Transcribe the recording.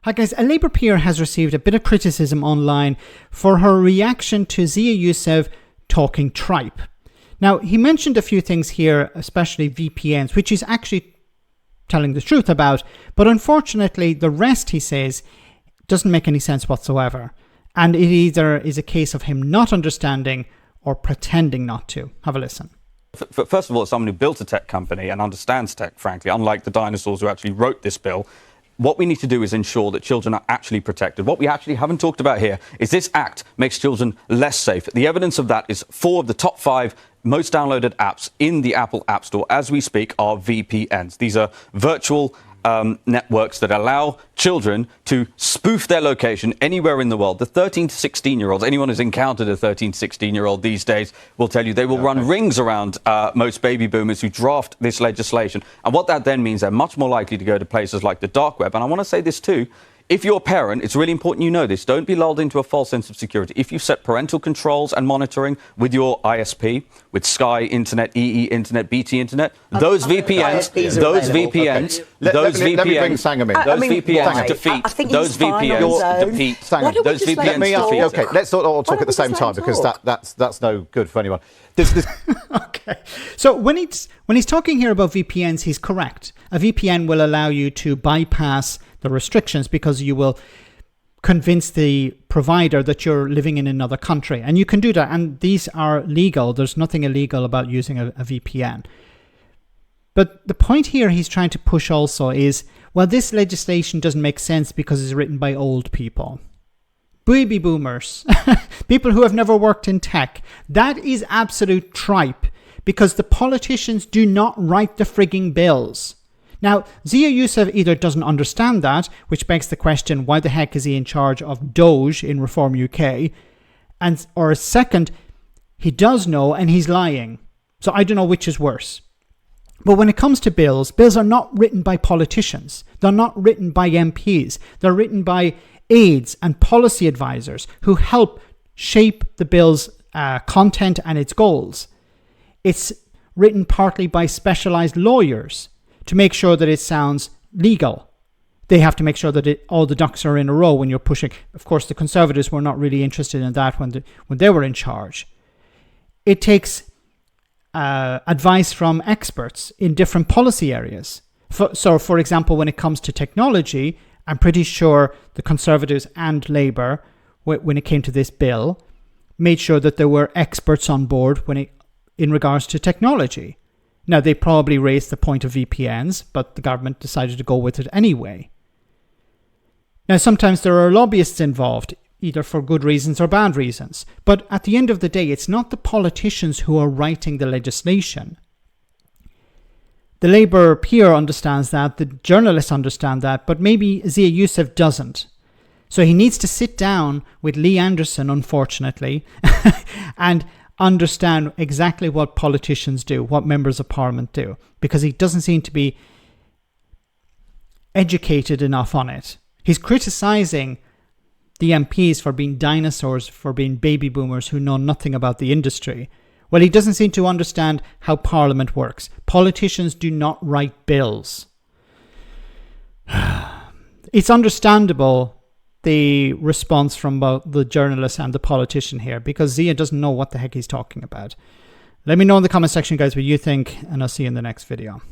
Hi guys, a Labour peer has received a bit of criticism online for her reaction to Zia Yusuf talking tripe. Now, he mentioned a few things here, especially VPNs, which he's actually telling the truth about, but unfortunately the rest, he says, doesn't make any sense whatsoever. And it either is a case of him not understanding or pretending not to. Have a listen. First of all, as someone who built a tech company and understands tech, frankly, unlike the dinosaurs who actually wrote this bill, what we need to do is ensure that children are actually protected. What we actually haven't talked about here is this act makes children less safe. The evidence of that is 4 of the top 5 most downloaded apps in the Apple App Store as we speak are VPNs. These are virtual networks that allow children to spoof their location anywhere in the world. The 13 to 16-year-olds, anyone who's encountered a 13 to 16-year-old these days will tell you they will run rings around most baby boomers who draft this legislation. And what that then means, they're much more likely to go to places like the dark web. And I want to say this too. If you're a parent, it's really important you know this. Don't be lulled into a false sense of security. If you set parental controls and monitoring with your ISP, with Sky Internet, EE Internet, BT Internet, those VPNs defeat Okay, let's all talk at the same time because that's no good for anyone. Okay, so when he's talking here about VPNs, he's correct. A VPN will allow you to bypass the restrictions because you will convince the provider that you're living in another country, and you can do that, and these are legal. There's nothing illegal about using a VPN. But the point here he's trying to push also is, well, this legislation doesn't make sense because it's written by old people. Baby boomers, people who have never worked in tech. That is absolute tripe because the politicians do not write the frigging bills. Now, Zia Yusuf either doesn't understand that, which begs the question, why the heck is he in charge of Doge in Reform UK? Or second, he does know and he's lying. So I don't know which is worse. But when it comes to bills, bills are not written by politicians. They're not written by MPs. They're written by aides and policy advisors who help shape the bill's content and its goals. It's written partly by specialized lawyers to make sure that it sounds legal. They have to make sure that all the ducks are in a row when you're pushing. Of course, the Conservatives were not really interested in that when they were in charge. It takes advice from experts in different policy areas. So, for example, when it comes to technology, I'm pretty sure the Conservatives and Labour, when it came to this bill, made sure that there were experts on board in regards to technology. Now, they probably raised the point of VPNs, but the government decided to go with it anyway. Now, sometimes there are lobbyists involved, either for good reasons or bad reasons. But at the end of the day, it's not the politicians who are writing the legislation. The Labour peer understands that, the journalists understand that, but maybe Zia Yusuf doesn't. So he needs to sit down with Lee Anderson, unfortunately, and understand exactly what politicians do, what members of parliament do, because he doesn't seem to be educated enough on it. He's criticizing the MPs for being dinosaurs, for being baby boomers who know nothing about the industry. Well, he doesn't seem to understand how parliament works. Politicians do not write bills. It's understandable, the response from both the journalist and the politician here, because Zia doesn't know what the heck he's talking about. Let me know in the comment section, guys, what you think, and I'll see you in the next video.